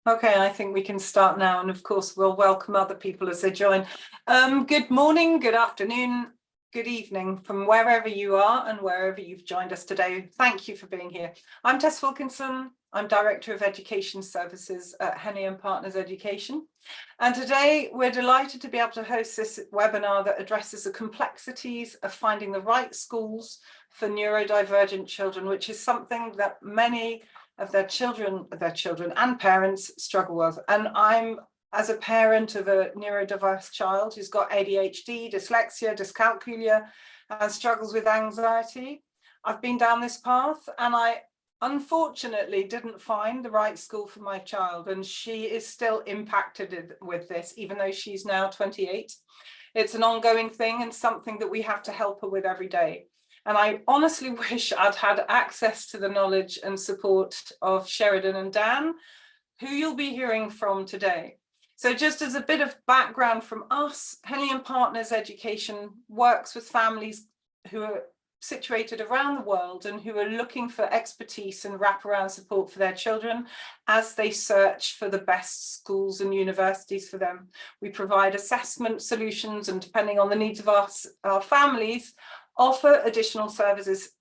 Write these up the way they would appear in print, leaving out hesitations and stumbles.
Okay, I think we can start now, and of course we'll welcome other people as they join. Good morning, good afternoon, good evening from wherever you are and wherever you've joined us today. Thank you for being here. I'm Tess Wilkinson. I'm Director of Education Services at Henley & Partners Education. And today we're delighted to be able to host this webinar that addresses the complexities of finding the right schools for neurodivergent children, which is something that many of their children and parents struggle with. And I'm, as a parent of a neurodiverse child who's got ADHD, dyslexia, dyscalculia, and struggles with anxiety, I've been down this path, and I unfortunately didn't find the right school for my child, and she is still impacted with this, even though she's now 28. It's an ongoing thing and something that we have to help her with every day. And I honestly wish I'd had access to the knowledge and support of Sheridan and Dan, who you'll be hearing from today. So just as a bit of background from us, Henley & Partners Education works with families who are situated around the world and who are looking for expertise and wraparound support for their children as they search for the best schools and universities for them. We provide assessment solutions, and depending on the needs of our families, offer additional services.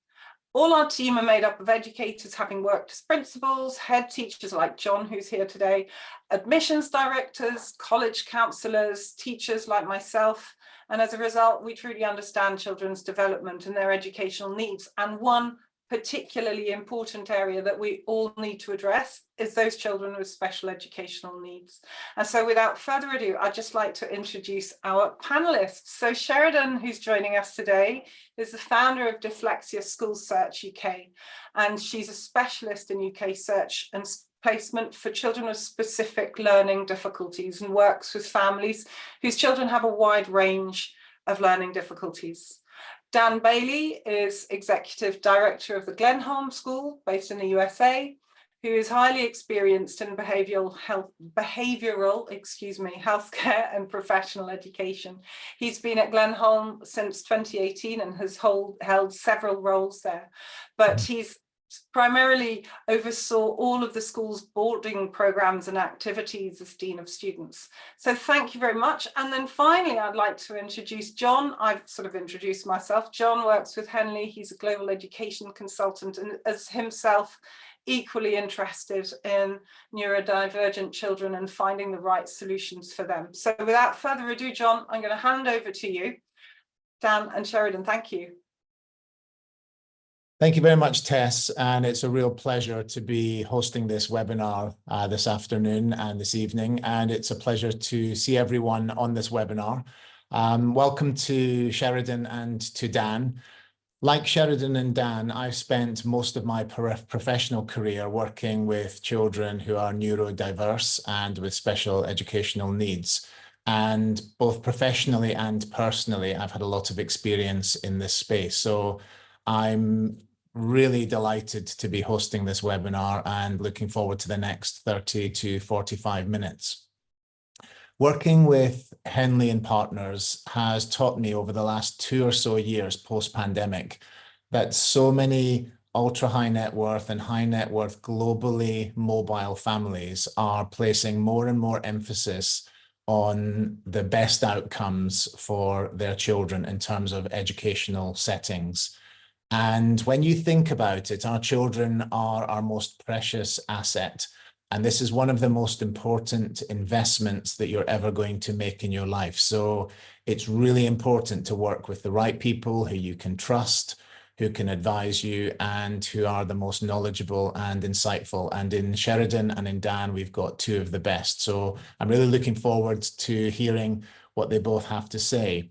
All our team are made up of educators having worked as principals, head teachers like John, who's here today, admissions directors, college counsellors, teachers like myself. And as a result, we truly understand children's development and their educational needs. And one particularly important area that we all need to address is those children with special educational needs. And so without further ado, I'd just like to introduce our panelists. So Sheridan, who's joining us today, is the founder of Dyslexia School Search UK, and she's a specialist in UK search and placement for children with specific learning difficulties, and works with families whose children have a wide range of learning difficulties. Dan Bailey is Executive Director of the Glenholme School, based in the USA, who is highly experienced in behavioral healthcare and professional education. He's been at Glenholme since 2018 and has held several roles there, but he's primarily oversaw all of the school's boarding programs and activities as Dean of Students. So thank you very much. And then finally, I'd like to introduce John. I've sort of introduced myself. John works with Henley. He's a global education consultant and is himself equally interested in neurodivergent children and finding the right solutions for them. So without further ado, John, I'm going to hand over to you. Dan and Sheridan, thank you. Thank you very much, Tess, and it's a real pleasure to be hosting this webinar this afternoon and this evening, and it's a pleasure to see everyone on this webinar. Welcome to Sheridan and to Dan. Like Sheridan and Dan, I've spent most of my professional career working with children who are neurodiverse and with special educational needs. And both professionally and personally, I've had a lot of experience in this space. So I'm really delighted to be hosting this webinar and looking forward to the next 30 to 45 minutes. Working with Henley & Partners has taught me over the last 2 or so years post-pandemic that so many ultra-high net worth and high net worth globally mobile families are placing more and more emphasis on the best outcomes for their children in terms of educational settings. And when you think about it, our children are our most precious asset. And this is one of the most important investments that you're ever going to make in your life. So it's really important to work with the right people who you can trust, who can advise you, and who are the most knowledgeable and insightful. And in Sheridan and in Dan, we've got 2 of the best. So I'm really looking forward to hearing what they both have to say.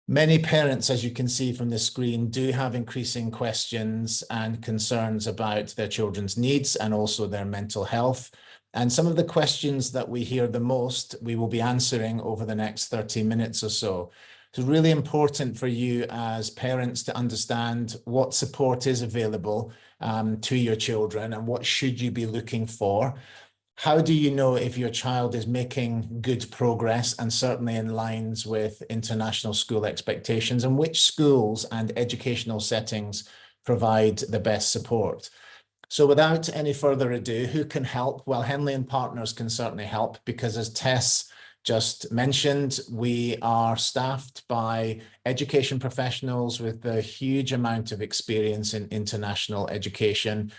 Many parents, as you can see from the screen, do have increasing questions and concerns about their children's needs and also their mental health. And some of the questions that we hear the most, we will be answering over the next 30 minutes or so. It's really important for you as parents to understand what support is available to your children and what should you be looking for. How do you know if your child is making good progress and certainly in lines with international school expectations, and which schools and educational settings provide the best support? So without any further ado, who can help? Well, Henley and Partners can certainly help, because as Tess just mentioned, we are staffed by education professionals with a huge amount of experience in international education,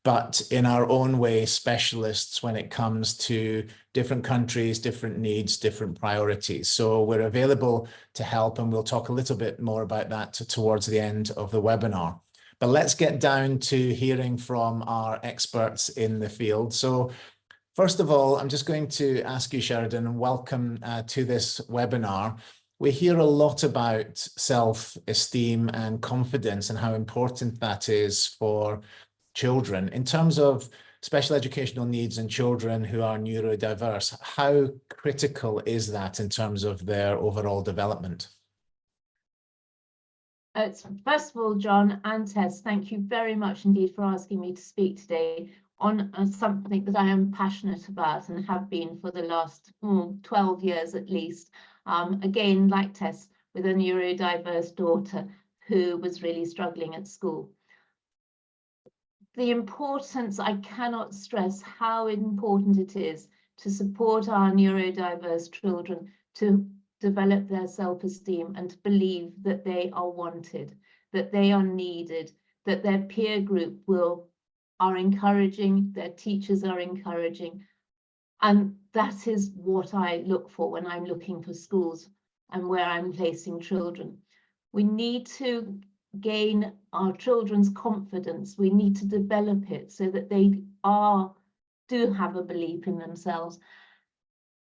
but in our own way, specialists when it comes to different countries, different needs, different priorities. So we're available to help, and we'll talk a little bit more about that towards the end of the webinar. But let's get down to hearing from our experts in the field. So first of all, I'm just going to ask you, Sheridan, and welcome to this webinar. We hear a lot about self-esteem and confidence and how important that is for children. In terms of special educational needs and children who are neurodiverse, how critical is that in terms of their overall development? First of all, John and Tess, thank you very much indeed for asking me to speak today on something that I am passionate about and have been for the last 12 years at least. Again, like Tess, with a neurodiverse daughter who was really struggling at school. The importance, I cannot stress how important it is to support our neurodiverse children to develop their self-esteem and to believe that they are wanted, that they are needed, that their peer group are encouraging, their teachers are encouraging. And that is what I look for when I'm looking for schools and where I'm placing children. We need to gain our children's confidence. We need to develop it so that they do have a belief in themselves.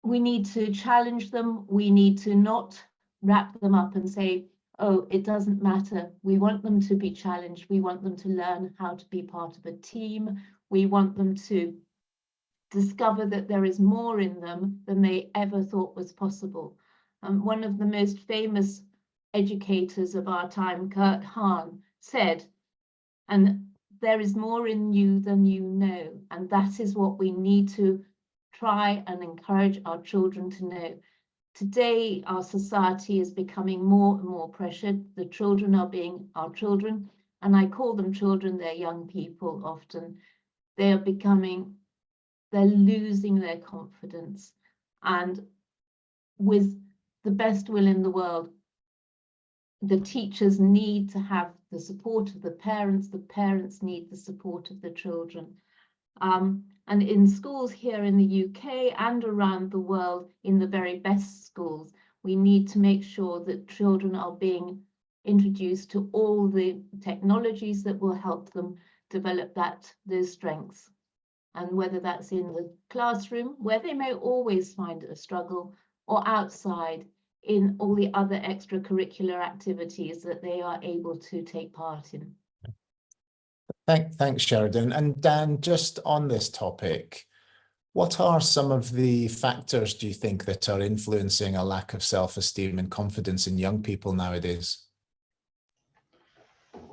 We need to challenge them. We need to not wrap them up and say, oh, it doesn't matter. We want them to be challenged. We want them to learn how to be part of a team. We want them to discover that there is more in them than they ever thought was possible. One of the most famous educators of our time, Kurt Hahn, said, and there is more in you than you know. And that is what we need to try and encourage our children to know. Today, our society is becoming more and more pressured. The children are being our children, and I call them children, they're young people often. They're losing their confidence. And with the best will in the world, the teachers need to have the support of the parents need the support of the children. And in schools here in the UK and around the world, in the very best schools, we need to make sure that children are being introduced to all the technologies that will help them develop those strengths. And whether that's in the classroom, where they may always find a struggle, or outside in all the other extracurricular activities that they are able to take part in. Thanks, Sheridan. And Dan, just on this topic, what are some of the factors, do you think, that are influencing a lack of self-esteem and confidence in young people nowadays?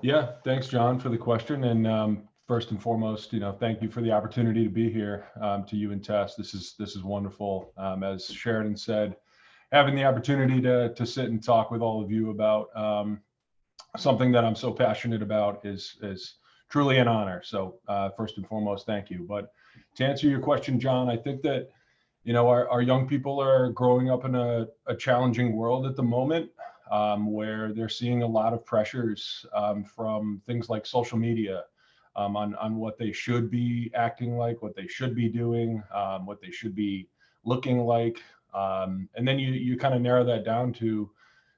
Yeah, thanks, John, for the question. And first and foremost, thank you for the opportunity to be here, to you and Tess. This is wonderful. As Sheridan said, having the opportunity to sit and talk with all of you about something that I'm so passionate about is truly an honor. So first and foremost, thank you. But to answer your question, John, I think that, our young people are growing up in a challenging world at the moment, where they're seeing a lot of pressures from things like social media, on what they should be acting like, what they should be doing, what they should be looking like. And then you kind of narrow that down to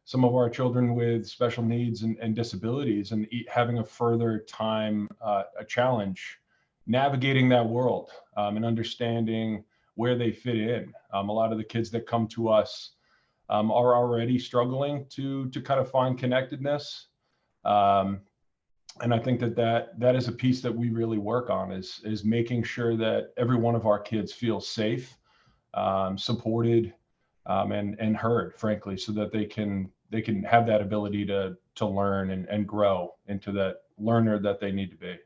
some of our children with special needs and disabilities, and having a further time, a challenge, navigating that world, and understanding where they fit in. A lot of the kids that come to us are already struggling to kind of find connectedness. And I think that is a piece that we really work on, is making sure that every one of our kids feels safe, supported, and heard, frankly, so that they can have that ability to learn and grow into that learner that they need to be.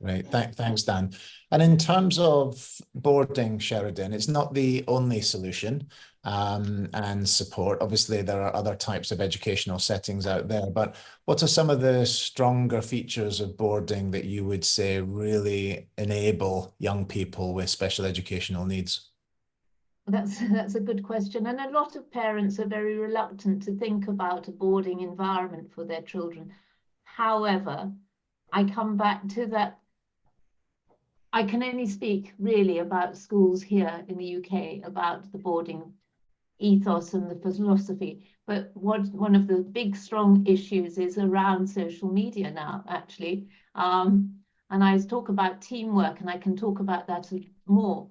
Right. Thanks, Dan. And in terms of boarding, Sheridan, it's not the only solution. and support. Obviously, there are other types of educational settings out there, but what are some of the stronger features of boarding that you would say really enable young people with special educational needs? That's a good question. And a lot of parents are very reluctant to think about a boarding environment for their children. However, I come back to that. I can only speak really about schools here in the UK, about the boarding ethos and the philosophy. But one of the big, strong issues is around social media now, actually. And I talk about teamwork, and I can talk about that more.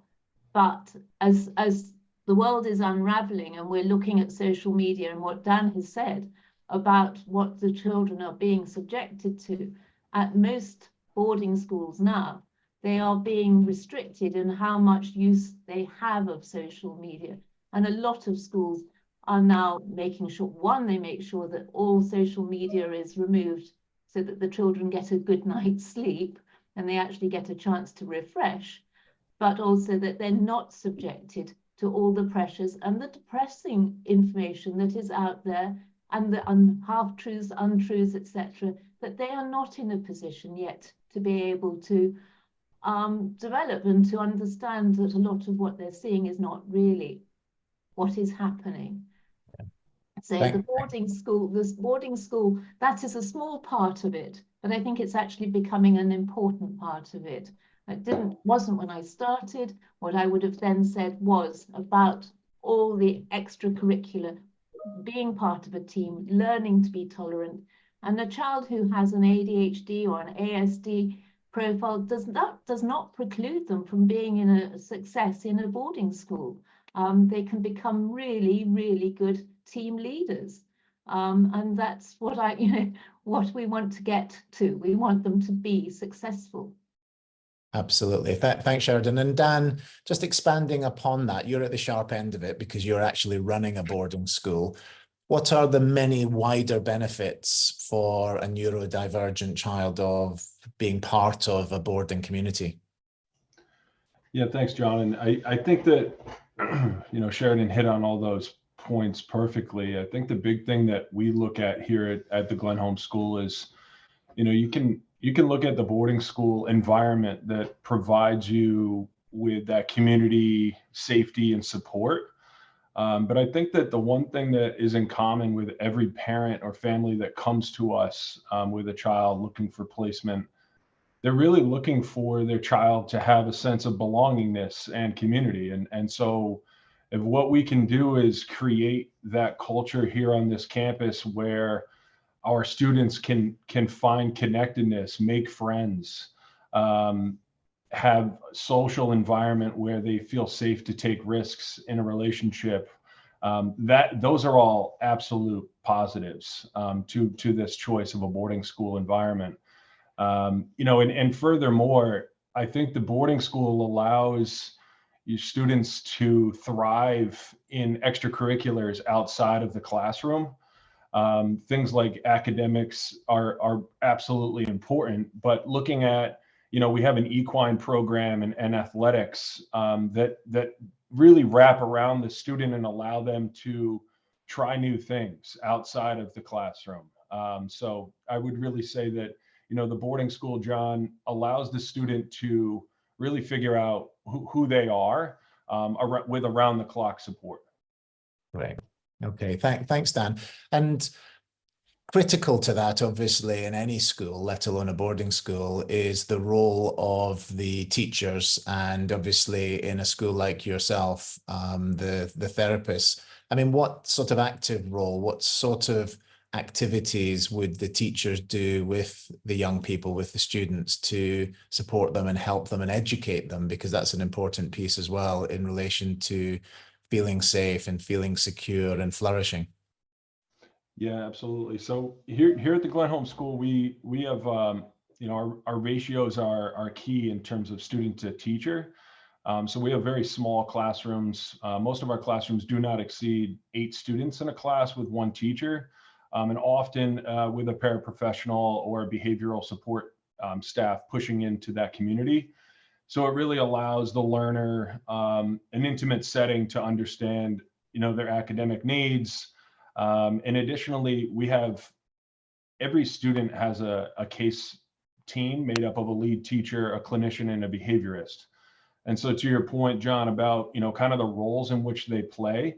But as the world is unraveling and we're looking at social media and what Dan has said about what the children are being subjected to, at most boarding schools now, they are being restricted in how much use they have of social media. And a lot of schools are now making sure, one, they make sure that all social media is removed so that the children get a good night's sleep and they actually get a chance to refresh, but also that they're not subjected to all the pressures and the depressing information that is out there, and the half-truths, untruths, etc., that they are not in a position yet to be able to develop and to understand that a lot of what they're seeing is not really what is happening. So the boarding school, this boarding school, that is a small part of it, but I think it's actually becoming an important part of it. It wasn't when I started. What I would have then said was about all the extracurricular, being part of a team, learning to be tolerant. And a child who has an ADHD or an ASD profile does not preclude them from being in a success in a boarding school. They can become really, really good team leaders. And that's what what we want to get to. We want them to be successful. Absolutely. Thanks, Sheridan. And Dan, just expanding upon that, you're at the sharp end of it because you're actually running a boarding school. What are the many wider benefits for a neurodivergent child of being part of a boarding community? Yeah, thanks, John. And I think that, Sheridan hit on all those points perfectly. I think the big thing that we look at here at the Glenholme School is, you can look at the boarding school environment that provides you with that community safety and support. But I think that the one thing that is in common with every parent or family that comes to us with a child looking for placement, they're really looking for their child to have a sense of belongingness and community. And so if what we can do is create that culture here on this campus where our students can find connectedness, make friends, have social environment where they feel safe to take risks in a relationship, those are all absolute positives to this choice of a boarding school environment. And furthermore, I think the boarding school allows your students to thrive in extracurriculars outside of the classroom. Things like academics are absolutely important, but looking at, we have an equine program and athletics that really wrap around the student and allow them to try new things outside of the classroom. So I would really say that, the boarding school, John, allows the student to really figure out who they are with around the clock support. Right. Okay. Thanks, Dan. And critical to that, obviously, in any school, let alone a boarding school, is the role of the teachers, and obviously in a school like yourself, the therapists. I mean, what sort of active role, what sort of activities would the teachers do with the young people, with the students, to support them and help them and educate them? Because that's an important piece as well in relation to feeling safe and feeling secure and flourishing. Yeah, absolutely. So here at the Glenholme School, we have our ratios are key in terms of student to teacher. So we have very small classrooms. Most of our classrooms do not exceed 8 students in a class with 1 teacher, and often with a paraprofessional or a behavioral support staff pushing into that community. So it really allows the learner an intimate setting to understand their academic needs. And additionally, we have every student has a case team made up of a lead teacher, a clinician, and a behaviorist. And so to your point, John, about, kind of the roles in which they play,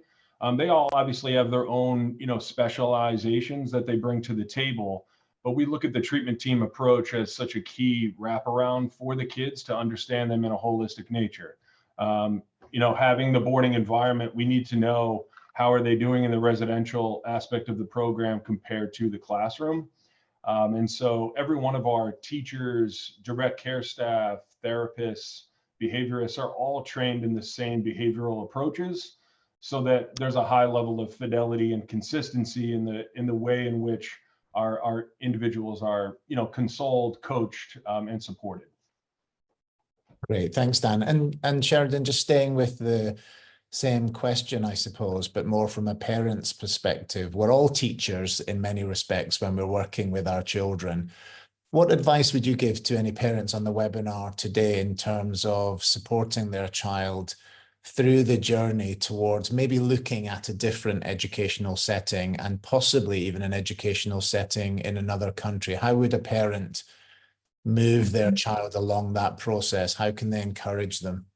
they all obviously have their own, specializations that they bring to the table. But we look at the treatment team approach as such a key wraparound for the kids to understand them in a holistic nature. Having the boarding environment, we need to know how are they doing in the residential aspect of the program compared to the classroom. And so every one of our teachers, direct care staff, therapists, behaviorists are all trained in the same behavioral approaches, so that there's a high level of fidelity and consistency in the way in which our individuals are, consoled, coached, and supported. Great, thanks, Dan. And Sheridan, just staying with the same question, I suppose, but more from a parent's perspective. We're all teachers in many respects when we're working with our children. What advice would you give to any parents on the webinar today in terms of supporting their child through the journey towards maybe looking at a different educational setting and possibly even an educational setting in another country? How would a parent move their child along that process? How can they encourage them?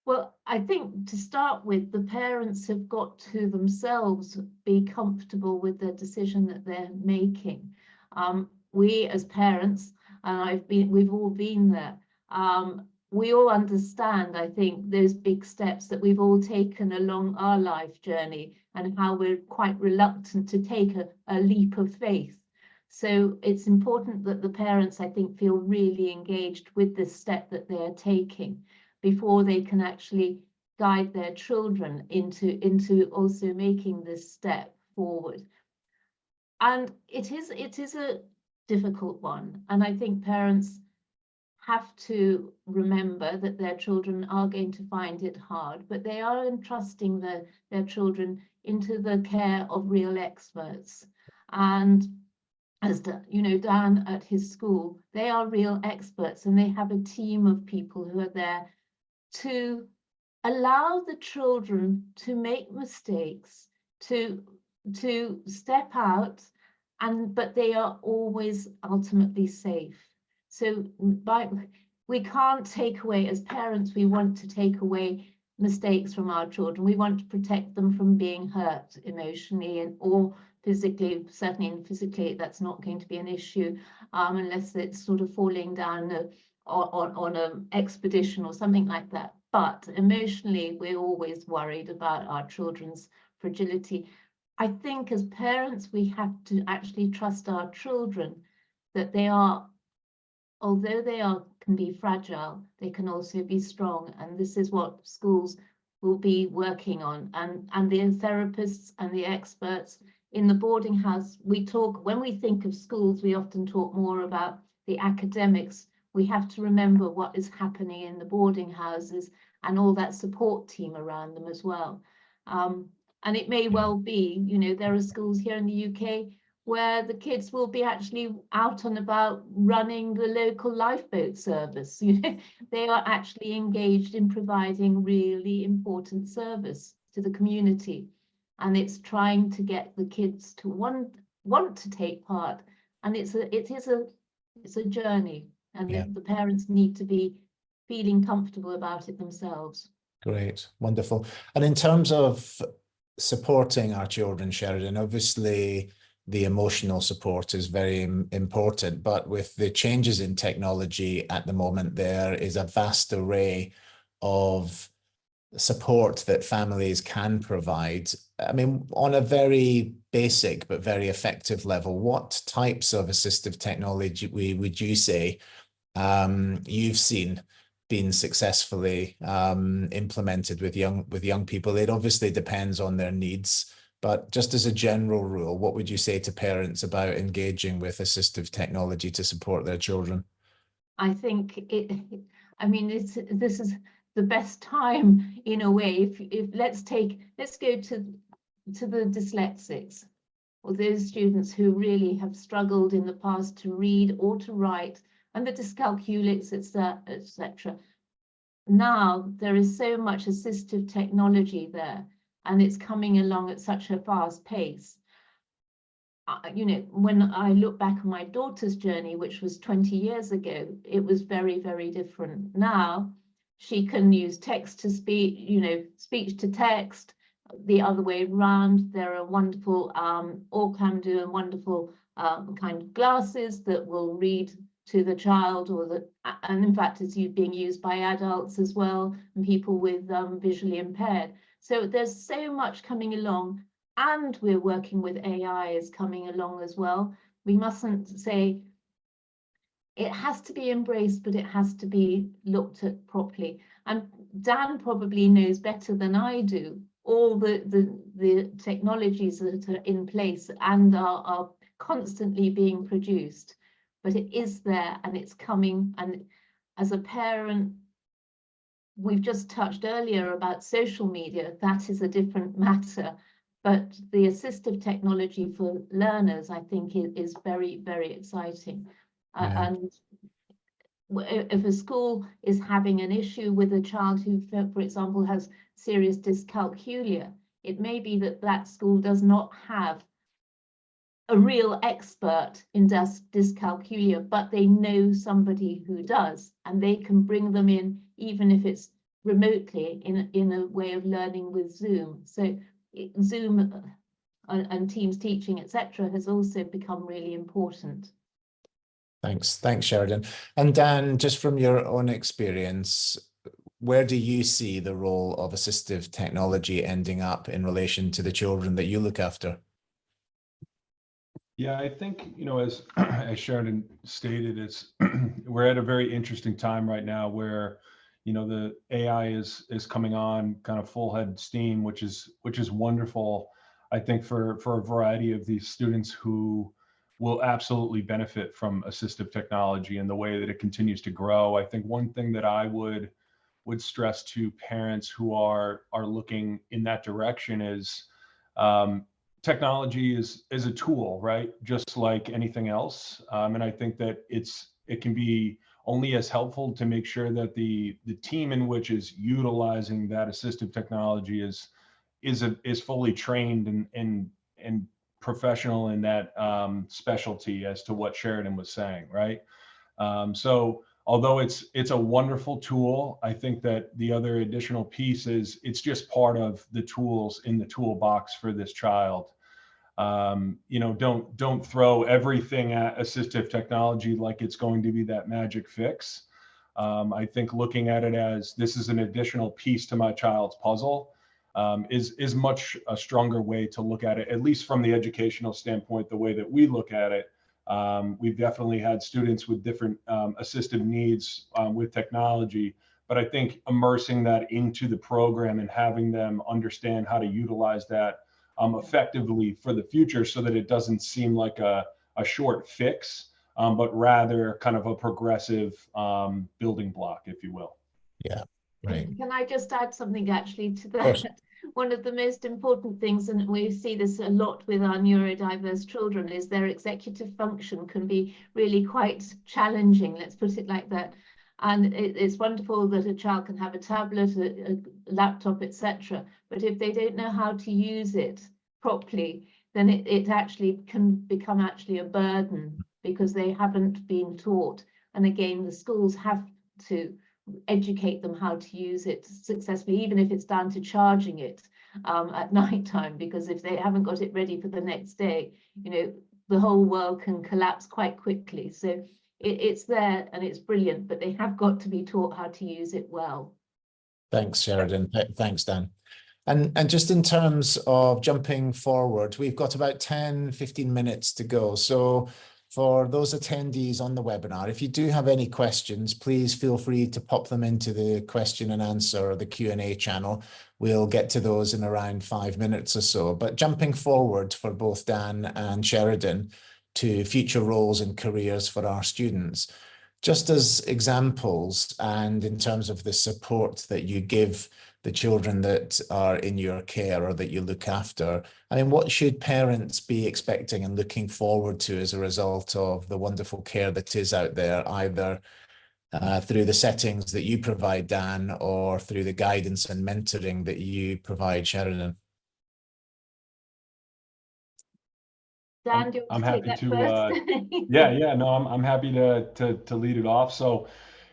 Well, I think to start with, the parents have got to themselves be comfortable with the decision that they're making. We as parents, and we've all been there, we all understand, I think, those big steps that we've all taken along our life journey and how we're quite reluctant to take a leap of faith. So it's important that the parents, I think, feel really engaged with this step that they're taking before they can actually guide their children into also making this step forward. And it is a difficult one. And I think parents have to remember that their children are going to find it hard, but they are entrusting their children into the care of real experts. And as Dan at his school, they are real experts, and they have a team of people who are there to allow the children to make mistakes, to step out, but they are always ultimately safe. So we can't take away, as parents, we want to take away mistakes from our children. We want to protect them from being hurt emotionally or physically. Certainly physically, that's not going to be an issue unless it's sort of falling down on an expedition or something like that. But emotionally, we're always worried about our children's fragility. I think as parents, we have to actually trust our children that they are, although they can be fragile, they can also be strong. And this is what schools will be working on. And the therapists and the experts in the boarding house, when we think of schools, we often talk more about the academics. We have to remember what is happening in the boarding houses and all that support team around them as well. And it may well be, there are schools here in the UK where the kids will be actually out and about running the local lifeboat service. They are actually engaged in providing really important service to the community. And it's trying to get the kids to want to take part. And it is a journey. And the parents need to be feeling comfortable about it themselves. Great, wonderful. And in terms of supporting our children, Sheridan, obviously the emotional support is very important, but with the changes in technology at the moment, there is a vast array of support that families can provide. I mean, on a very basic but very effective level, what types of assistive technology would you say you've seen been successfully implemented with young people? It obviously depends on their needs, but just as a general rule, what would you say to parents about engaging with assistive technology to support their children? I think this is the best time in a way. If let's go to the dyslexics, or those students who really have struggled in the past to read or to write, and the dyscalculics, etc. Now there is so much assistive technology there, and it's coming along at such a fast pace. You know, when I look back on my daughter's journey, which was 20 years ago, it was very, very different. Now she can use text to speech, you know, speech to text, the other way around. There are wonderful Orcam and wonderful kind of glasses that will read to the child, or that, and in fact it's being used by adults as well, and people with visually impaired. So there's so much coming along, and we're working with AI is coming along as well. We mustn't say it has to be embraced, but it has to be looked at properly. And Dan probably knows better than I do all the technologies that are in place and are constantly being produced. But it is there and it's coming. And as a parent, we've just touched earlier about social media. That is a different matter. But the assistive technology for learners, I think, is very, very exciting. Yeah. And if a school is having an issue with a child who, for example, has serious dyscalculia, it may be that that school does not have a real expert in dyscalculia, but they know somebody who does, and they can bring them in, even if it's remotely, in a way of learning with Zoom. So Zoom and Teams teaching, etc., has also become really important. Thanks, Sheridan. And Dan, just from your own experience, where do you see the role of assistive technology ending up in relation to the children that you look after? Yeah, I think, you know, as Sheridan stated, it's we're at a very interesting time right now where, you know, the AI is coming on kind of full head steam, which is wonderful. I think for a variety of these students who will absolutely benefit from assistive technology and the way that it continues to grow. I think one thing that I would stress to parents who are looking in that direction is technology is a tool, right? Just like anything else. And I think that it can be only as helpful to make sure that the team in which is utilizing that assistive technology is fully trained and professional in that specialty, as to what Sheridan was saying, right? So although it's a wonderful tool, I think that the other additional piece is it's just part of the tools in the toolbox for this child. You know, don't throw everything at assistive technology like it's going to be that magic fix. I think looking at it as this is an additional piece to my child's puzzle is much a stronger way to look at it, at least from the educational standpoint, the way that we look at it. We've definitely had students with different assistive needs with technology, but I think immersing that into the program and having them understand how to utilize that effectively for the future, so that it doesn't seem like a short fix, but rather kind of a progressive building block, if you will. Yeah, right. Can I just add something actually to that? One of the most important things, and we see this a lot with our neurodiverse children, is their executive function can be really quite challenging, let's put it like that. And it's wonderful that a child can have a tablet, a laptop, etc. But if they don't know how to use it properly, then it actually can become actually a burden, because they haven't been taught. And again, the schools have to educate them how to use it successfully, even if it's down to charging it at night time, because if they haven't got it ready for the next day, you know, the whole world can collapse quite quickly. So it's there and it's brilliant, but they have got to be taught how to use it well. Thanks, Sheridan. Thanks, Dan. And just in terms of jumping forward, we've got about 10-15 minutes to go. So for those attendees on the webinar, if you do have any questions, please feel free to pop them into the question and answer or the Q&A channel. We'll get to those in around 5 minutes or so. But jumping forward for both Dan and Sheridan to future roles and careers for our students, just as examples and in terms of the support that you give the children that are in your care or that you look after, I mean, what should parents be expecting and looking forward to as a result of the wonderful care that is out there, either through the settings that you provide, Dan, or through the guidance and mentoring that you provide, Sheridan? Dan, do you I'm want to happy take that to, first? yeah, no, I'm happy to lead it off. So,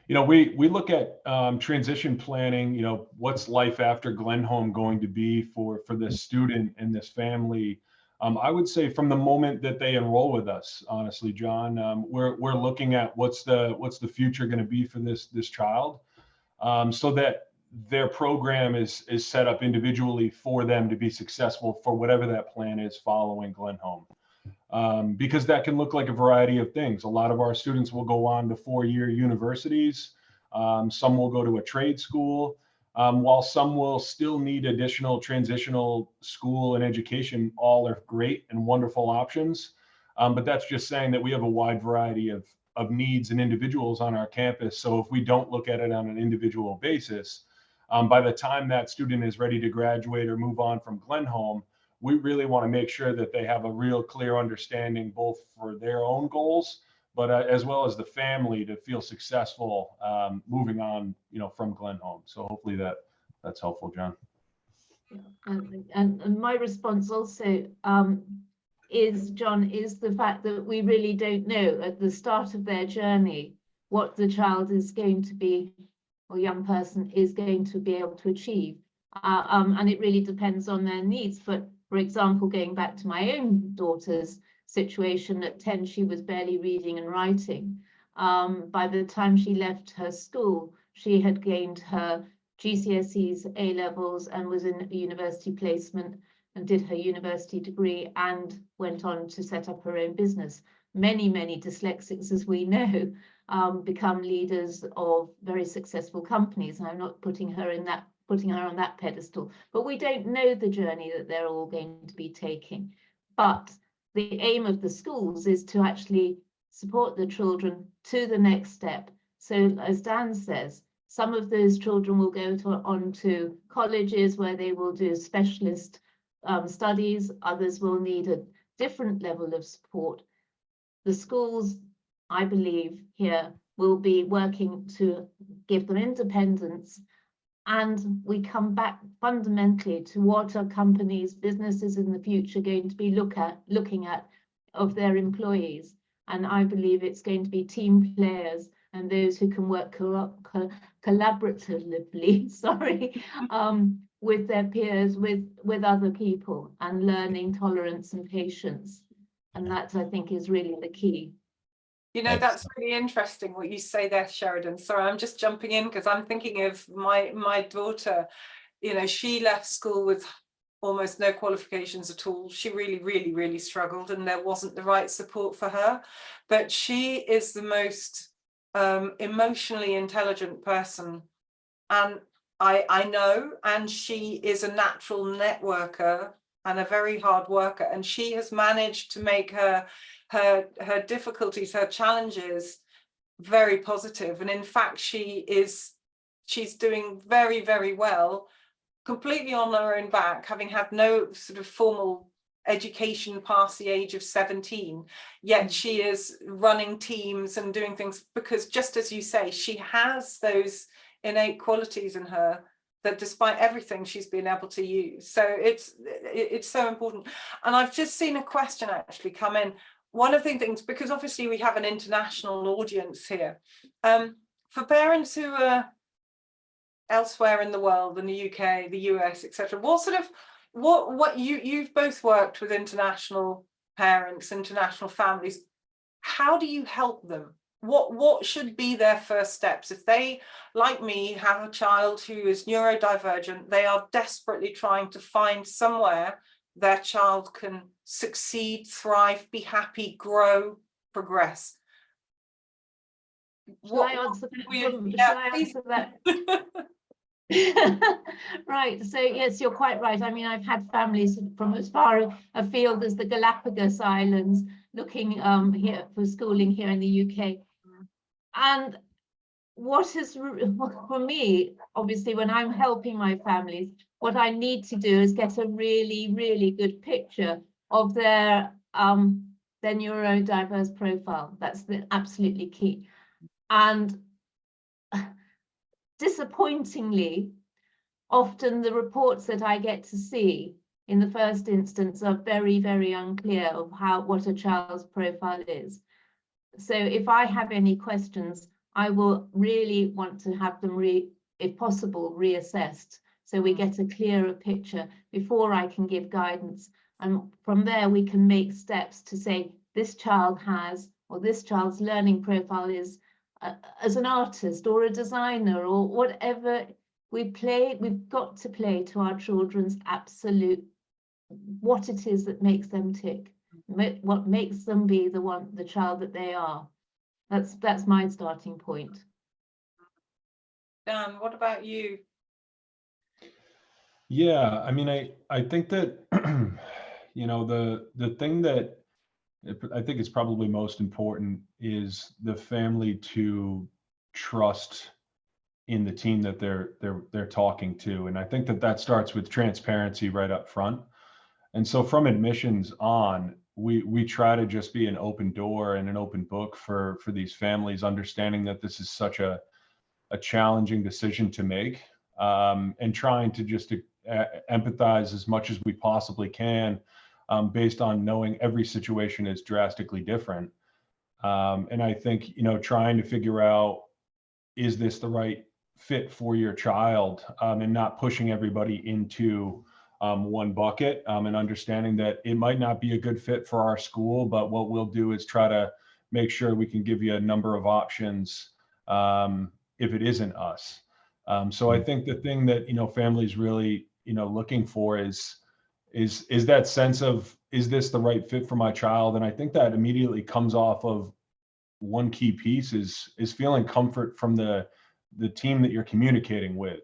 we look at transition planning, what's life after Glenholme going to be for this student and this family. I would say from the moment that they enroll with us, honestly, John, we're looking at what's the future going to be for this child, so that their program is set up individually for them to be successful for whatever that plan is following Glenholme. Because that can look like a variety of things. A lot of our students will go on to 4-year universities. Some will go to a trade school, while some will still need additional transitional school and education. All are great and wonderful options. But that's just saying that we have a wide variety of needs and individuals on our campus. So if we don't look at it on an individual basis, by the time that student is ready to graduate or move on from Glenholme, we really want to make sure that they have a real clear understanding, both for their own goals, but as well as the family to feel successful moving on, from Glenholme. So hopefully that's helpful, John. And my response also is the fact that we really don't know at the start of their journey what the child is going to be, or young person is going to be able to achieve. And it really depends on their needs. But for example, going back to my own daughter's situation, at 10, she was barely reading and writing. By the time she left her school, she had gained her GCSEs, A-levels, and was in a university placement and did her university degree and went on to set up her own business. Many dyslexics, as we know, become leaders of very successful companies. And I'm not putting her on that pedestal, but we don't know the journey that they're all going to be taking. But the aim of the schools is to actually support the children to the next step. So as Dan says, some of those children will go on to colleges where they will do specialist studies. Others will need a different level of support. The schools, I believe, here will be working to give them independence. And we come back fundamentally to what are companies, businesses in the future going to be looking at of their employees. And I believe it's going to be team players and those who can work collaboratively, with their peers, with other people, and learning tolerance and patience. And that, I think, is really the key. That's really interesting what you say there, Sheridan. Sorry, I'm just jumping in because I'm thinking of my daughter. She left school with almost no qualifications at all. She really struggled, and there wasn't the right support for her. But she is the most emotionally intelligent person, and I know, and she is a natural networker and a very hard worker, and she has managed to make her difficulties, her challenges, very positive. And in fact, she's doing very well, completely on her own back, having had no sort of formal education past the age of 17, yet she is running teams and doing things because, just as you say, she has those innate qualities in her that despite everything she's been able to use. So it's so important. And I've just seen a question actually come in. One of the things, because obviously we have an international audience here, for parents who are elsewhere in the world, in the UK, the US, etc., what you've both worked with international parents, international families. How do you help them? What should be their first steps if they, like me, have a child who is neurodivergent? They are desperately trying to find somewhere their child can succeed, thrive, be happy, grow, progress. Shall I answer that? Right, so yes, you're quite right. I mean, I've had families from as far afield as the Galapagos Islands looking here for schooling here in the UK. And what is, for me, obviously, when I'm helping my families, what I need to do is get a really good picture of their neurodiverse profile. That's absolutely key. And disappointingly, often the reports that I get to see in the first instance are very, very unclear of what a child's profile is. So if I have any questions, I will really want to have them, if possible, reassessed, so we get a clearer picture before I can give guidance. And from there, we can make steps to say this child has, or this child's learning profile is as an artist or a designer or whatever. We've got to play to our children's absolute, what it is that makes them tick, what makes them be the child that they are. That's my starting point. Dan, what about you? Yeah, I mean, I think that, you know, the thing that I think is probably most important is the family to trust in the team that they're talking to. And I think that starts with transparency right up front. And so from admissions on, we try to just be an open door and an open book for these families, understanding that this is such a challenging decision to make, and trying to just empathize as much as we possibly can, based on knowing every situation is drastically different. And I think, you know, trying to figure out, is this the right fit for your child, and not pushing everybody into one bucket, and understanding that it might not be a good fit for our school, but what we'll do is try to make sure we can give you a number of options if it isn't us. So I think the thing that, you know, families really, you know, looking for is that sense of, is this the right fit for my child? And I think that immediately comes off of one key piece is feeling comfort from the team that you're communicating with.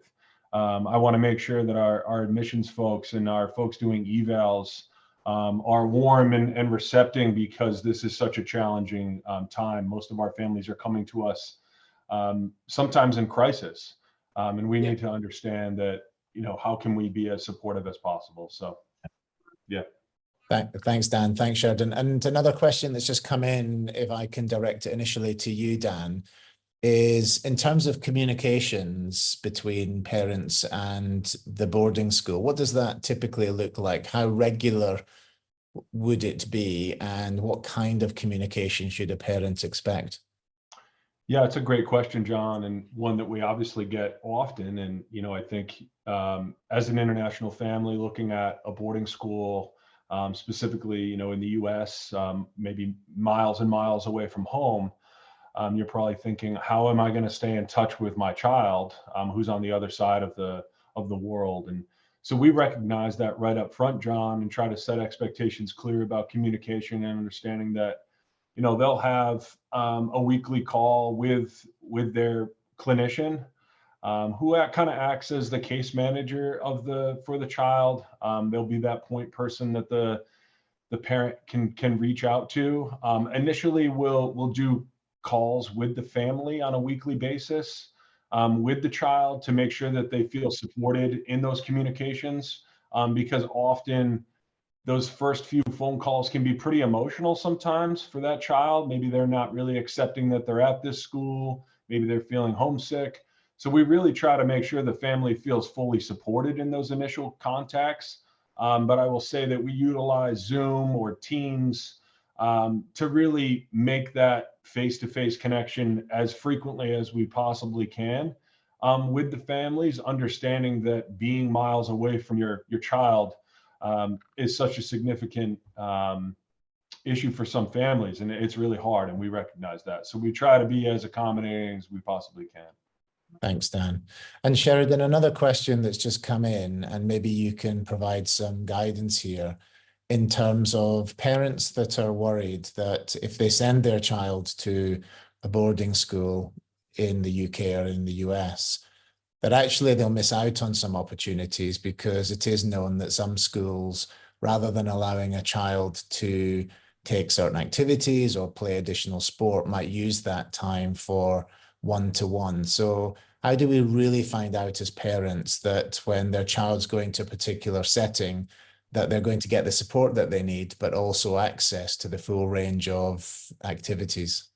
I want to make sure that our admissions folks and our folks doing evals are warm and receptive, because this is such a challenging time. Most of our families are coming to us sometimes in crisis, and we need to understand that, you know, how can we be as supportive as possible? So, yeah. Thanks, Dan. Thanks, Sheridan. And another question that's just come in, if I can direct it initially to you, Dan, is in terms of communications between parents and the boarding school, what does that typically look like? How regular would it be, and what kind of communication should a parent expect? Yeah, it's a great question, John, and one that we obviously get often. And, you know, I think as an international family looking at a boarding school, specifically, you know, in the US, maybe miles and miles away from home, you're probably thinking, how am I going to stay in touch with my child who's on the other side of the world? And so we recognize that right up front, John, and try to set expectations clear about communication and understanding that, you know, they'll have a weekly call with their clinician, who kind of acts as the case manager for the child. There'll be that point person that the parent can reach out to. Initially, we'll do calls with the family on a weekly basis, with the child, to make sure that they feel supported in those communications, because often those first few phone calls can be pretty emotional sometimes for that child. Maybe they're not really accepting that they're at this school. Maybe they're feeling homesick. So we really try to make sure the family feels fully supported in those initial contacts. But I will say that we utilize Zoom or Teams to really make that face-to-face connection as frequently as we possibly can with the families, understanding that being miles away from your child is such a significant issue for some families, and it's really hard, and we recognize that. So we try to be as accommodating as we possibly can. Thanks, Dan. And Sheridan, another question that's just come in, and maybe you can provide some guidance here, in terms of parents that are worried that if they send their child to a boarding school in the UK or in the US, that actually they'll miss out on some opportunities, because it is known that some schools, rather than allowing a child to take certain activities or play additional sport, might use that time for one-to-one. So how do we really find out as parents that when their child's going to a particular setting, that they're going to get the support that they need, but also access to the full range of activities?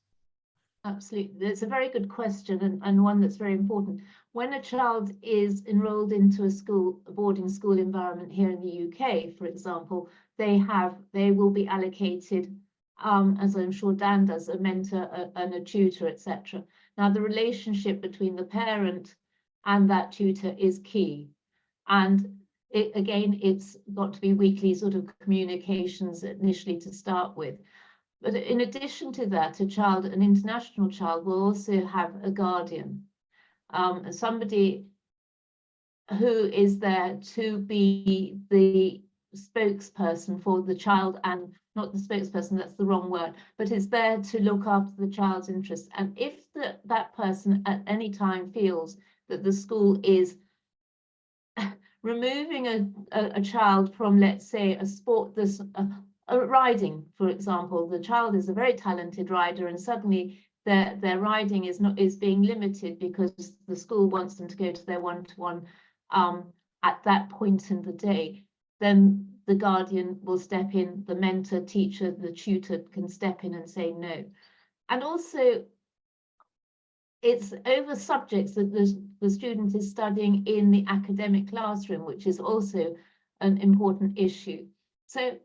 Absolutely. It's a very good question, and one that's very important. when a child is enrolled into a boarding school environment here in the UK, for example, they will be allocated, as I'm sure Dan does, a mentor and a tutor, etc. Now, the relationship between the parent and that tutor is key. And it's got to be weekly sort of communications initially to start with. But in addition to that, an international child will also have a guardian, somebody who is there to be the spokesperson for the child, and not the spokesperson, that's the wrong word, but is there to look after the child's interests. And if that person at any time feels that the school is removing a child from, let's say, a sport, riding, for example, the child is a very talented rider and suddenly their riding is being limited because the school wants them to go to their one-to-one at that point in the day, then the guardian will step in, the mentor, teacher, the tutor can step in and say no. And also, it's over subjects that the student is studying in the academic classroom, which is also an important issue. So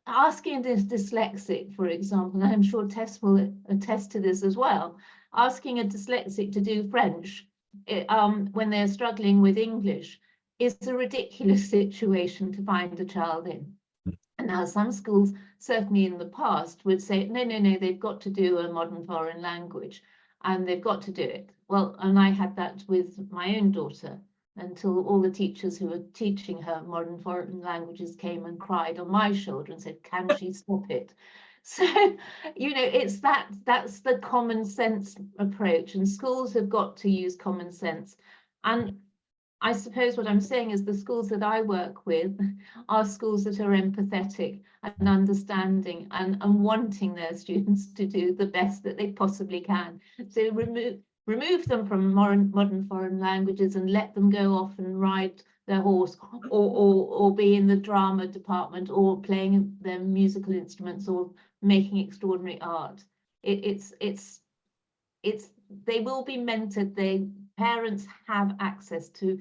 asking this dyslexic, for example, and I'm sure Tess will attest to this as well, asking a dyslexic to do French when they're struggling with English is a ridiculous situation to find a child in. And now some schools, certainly in the past, would say, no, they've got to do a modern foreign language and they've got to do it. Well, and I had that with my own daughter until all the teachers who were teaching her modern foreign languages came and cried on my shoulder and said, can she stop it? So, you know, that's the common sense approach, and schools have got to use common sense. And I suppose what I'm saying is the schools that I work with are schools that are empathetic and understanding and wanting their students to do the best that they possibly can. So remove them from modern foreign languages and let them go off and ride their horse or be in the drama department or playing their musical instruments or making extraordinary art. They will be mentored. Parents have access to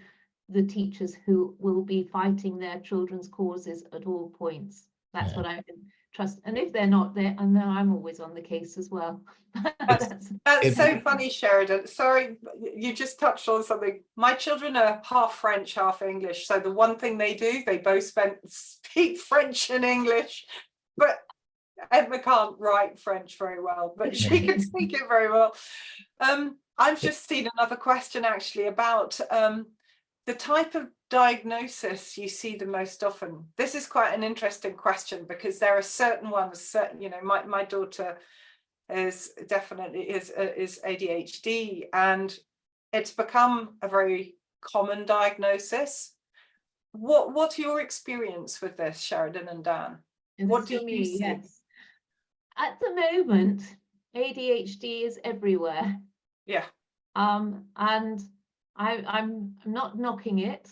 the teachers who will be fighting their children's causes at all points. That's what I can trust. And if they're not there, I know I'm always on the case as well. That's so funny, Sheridan. Sorry, you just touched on something. My children are half French, half English. So the one thing they do, they both speak French and English, but Emma can't write French very well, but she can speak it very well. I've just seen another question actually about the type of diagnosis you see the most often. This is quite an interesting question because there are certain ones, you know, my daughter is definitely is ADHD, and it's become a very common diagnosis. What's your experience with this, Sheridan and Dan? What do you see? Yes. At the moment, ADHD is everywhere. Yeah. And I'm not knocking it,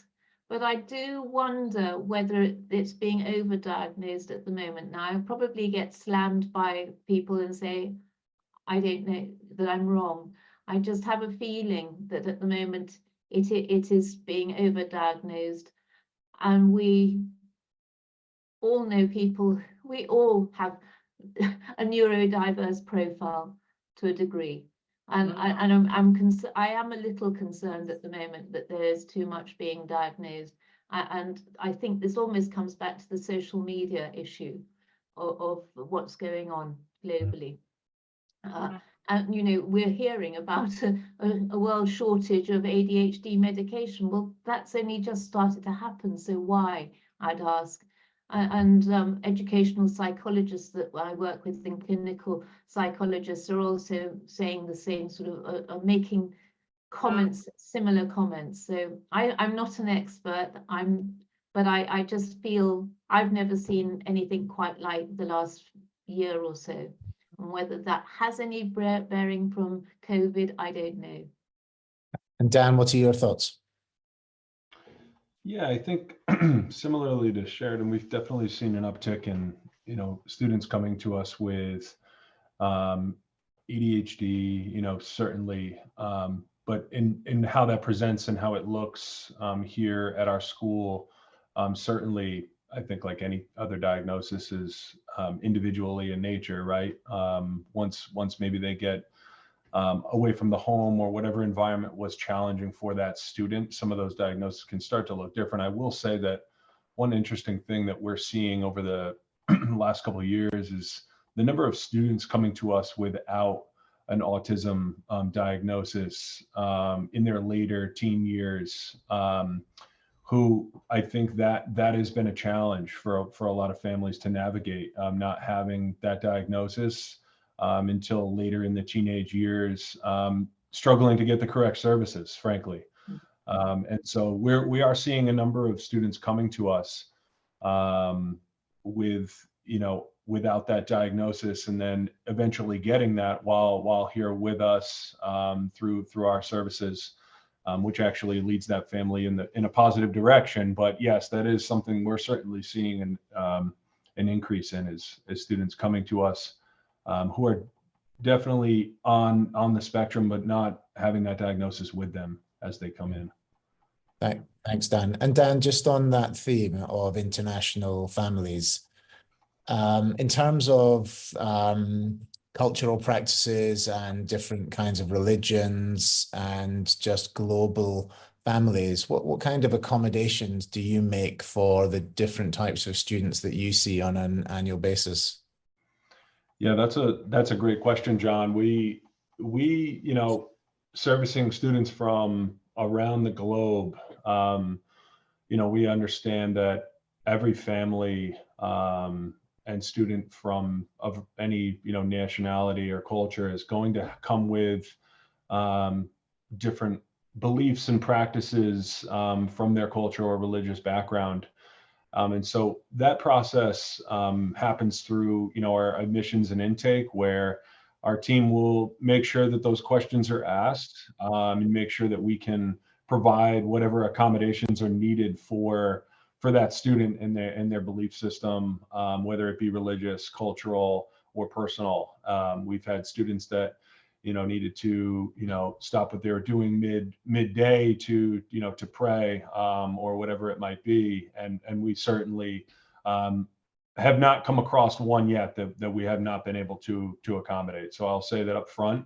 but I do wonder whether it's being overdiagnosed at the moment. Now, I probably get slammed by people and say, I don't know, that I'm wrong. I just have a feeling that at the moment it is being overdiagnosed, and we all know people, we all have a neurodiverse profile to a degree. And I am a little concerned at the moment that there is too much being diagnosed, and I think this almost comes back to the social media issue of what's going on globally. And you know, we're hearing about a world shortage of ADHD medication. Well, that's only just started to happen, so why, I'd ask. And educational psychologists that I work with and clinical psychologists are also saying the same, sort of are making comments, similar comments. So I'm not an expert, but I just feel I've never seen anything quite like the last year or so. And whether that has any bearing from COVID, I don't know. And Dan, what are your thoughts? Yeah, I think similarly to Sheridan, we've definitely seen an uptick in, you know, students coming to us with ADHD, you know, certainly but in how that presents and how it looks here at our school, certainly I think like any other diagnosis is individually in nature, right? Once maybe they get away from the home or whatever environment was challenging for that student, some of those diagnoses can start to look different. I will say that one interesting thing that we're seeing over the last couple of years is the number of students coming to us without an autism diagnosis in their later teen years, who I think that has been a challenge for a lot of families to navigate, not having that diagnosis until later in the teenage years, struggling to get the correct services, frankly. And so we are seeing a number of students coming to us with, without that diagnosis, and then eventually getting that while here with us through our services, which actually leads that family in a positive direction. But yes, that is something we're certainly seeing an increase in, is students coming to us who are definitely on the spectrum, but not having that diagnosis with them as they come in. Thanks, Dan. And Dan, just on that theme of international families, in terms of cultural practices and different kinds of religions and just global families, what kind of accommodations do you make for the different types of students that you see on an annual basis? Yeah, that's a great question, John. We servicing students from around the globe, we understand that every family and student of any nationality or culture is going to come with different beliefs and practices from their culture or religious background. And so that process happens through our admissions and intake, where our team will make sure that those questions are asked and make sure that we can provide whatever accommodations are needed for that student and their belief system, whether it be religious, cultural, or personal. We've had students that needed to stop what they were doing midday to pray or whatever it might be, and we certainly have not come across one yet that we have not been able to accommodate. So I'll say that up front,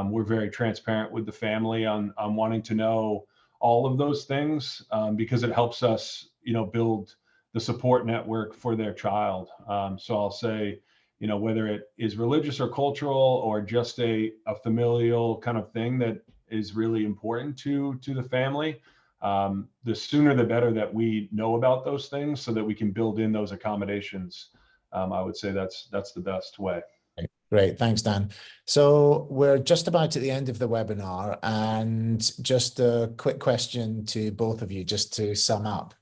we're very transparent with the family on wanting to know all of those things, because it helps us build the support network for their child. So I'll say, whether it is religious or cultural or just a familial kind of thing that is really important to the family, the sooner the better that we know about those things so that we can build in those accommodations. I would say that's the best way. Great, thanks, Dan. So we're just about at the end of the webinar, and just a quick question to both of you, just to sum up.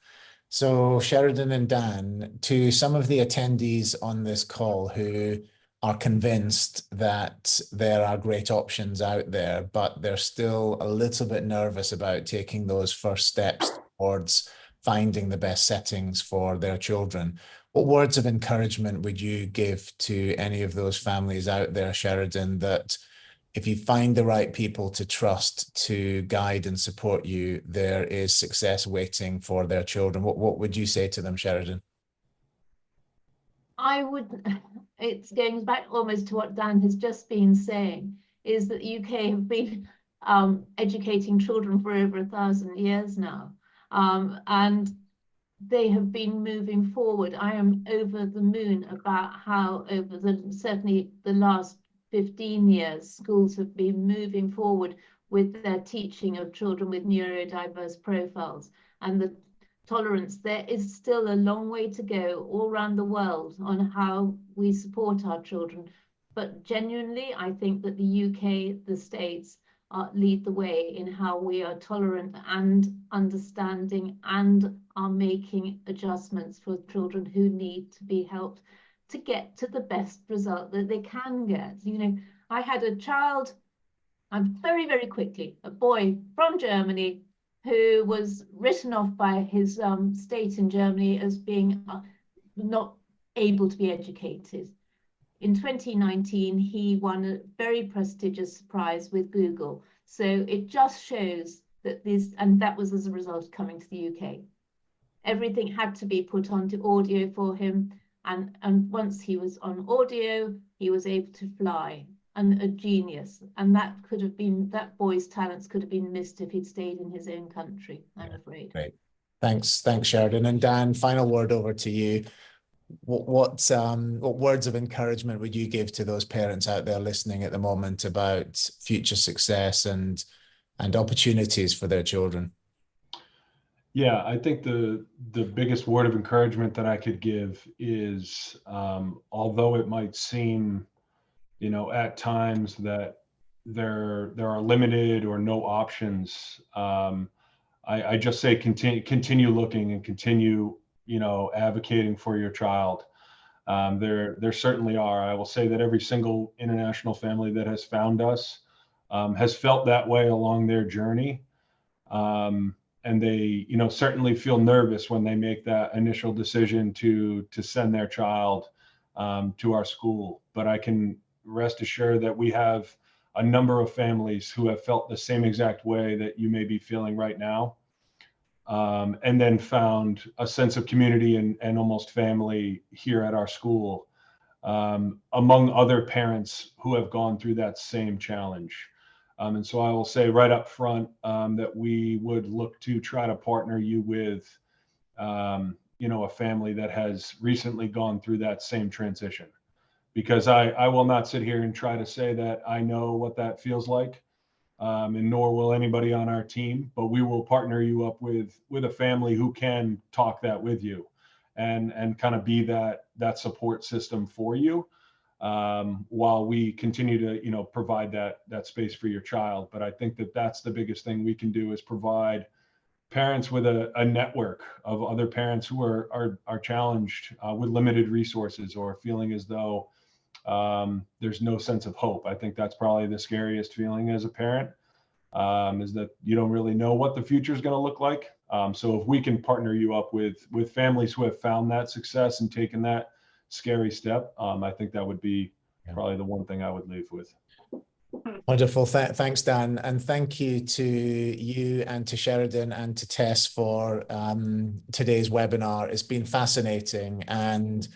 So Sheridan and Dan, to some of the attendees on this call who are convinced that there are great options out there, but they're still a little bit nervous about taking those first steps towards finding the best settings for their children, what words of encouragement would you give to any of those families out there, Sheridan, that if you find the right people to trust to guide and support you, there is success waiting for their children? What would you say to them, Sheridan? It goes back almost to what Dan has just been saying, is that the UK have been educating children for over 1,000 years now. And they have been moving forward. I am over the moon about how over certainly the last 15 years, schools have been moving forward with their teaching of children with neurodiverse profiles. And the tolerance, there is still a long way to go all around the world on how we support our children. But genuinely, I think that the UK, the States, lead the way in how we are tolerant and understanding and are making adjustments for children who need to be helped to get to the best result that they can get. I had a child, very, very quickly, a boy from Germany who was written off by his state in Germany as being not able to be educated. In 2019, he won a very prestigious prize with Google, So it just shows that this, and that was as a result of coming to the UK. Everything had to be put onto audio for him. And once he was on audio, he was able to fly, and a genius. And that could have been, that boy's talents could have been missed if he'd stayed in his own country, I'm afraid. Great. Thanks, Sheridan. And Dan, final word over to you. What words of encouragement would you give to those parents out there listening at the moment about future success and opportunities for their children? Yeah, I think the biggest word of encouragement that I could give is, although it might seem, at times that there are limited or no options, I just say continue looking and continue, advocating for your child. There certainly are. I will say that every single international family that has found us has felt that way along their journey. And they, certainly feel nervous when they make that initial decision to send their child to our school. But I can rest assured that we have a number of families who have felt the same exact way that you may be feeling right now, and then found a sense of community and almost family here at our school, among other parents who have gone through that same challenge. And so I will say right up front that we would look to try to partner you with, a family that has recently gone through that same transition. Because I will not sit here and try to say that I know what that feels like, and nor will anybody on our team, but we will partner you up with a family who can talk that with you and kind of be that support system for you. While we continue to, provide that space for your child. But I think that that's the biggest thing we can do, is provide parents with a network of other parents who are challenged with limited resources, or feeling as though there's no sense of hope. I think that's probably the scariest feeling as a parent, is that you don't really know what the future is going to look like. So if we can partner you up with families who have found that success and taken that scary step, I think that would be probably the one thing I would leave with. Wonderful. Thanks, Dan. And thank you to you and to Sheridan and to Tess for today's webinar. It's been fascinating. And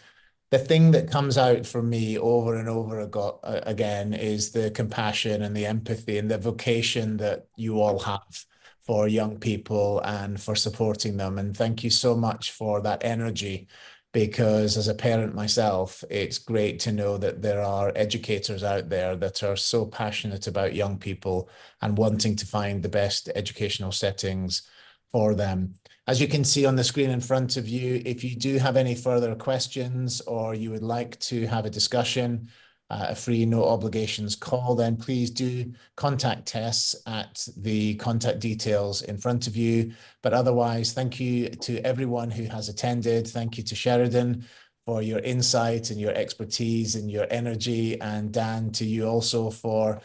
the thing that comes out for me over and over again is the compassion and the empathy and the vocation that you all have for young people and for supporting them. And thank you so much for that energy, because as a parent myself, it's great to know that there are educators out there that are so passionate about young people and wanting to find the best educational settings for them. As you can see on the screen in front of you, if you do have any further questions or you would like to have a discussion, a free no obligations call, then please do contact Tess at the contact details in front of you. But otherwise, thank you to everyone who has attended. Thank you to Sheridan for your insight and your expertise and your energy, and Dan, to you also for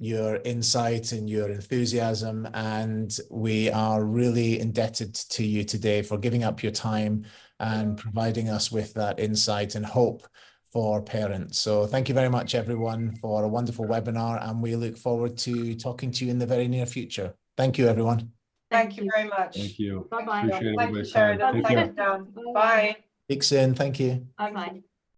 your insight and your enthusiasm. And we are really indebted to you today for giving up your time and providing us with that insight and hope for parents. So thank you very much, everyone, for a wonderful webinar, and we look forward to talking to you in the very near future. Thank you, everyone. Thank you very much. Thank you. Bye-bye. Appreciate Thank you, everybody's time. Sheridan. Take Thank care. you, Dan. Bye. Speak soon. Thank you. Bye-bye.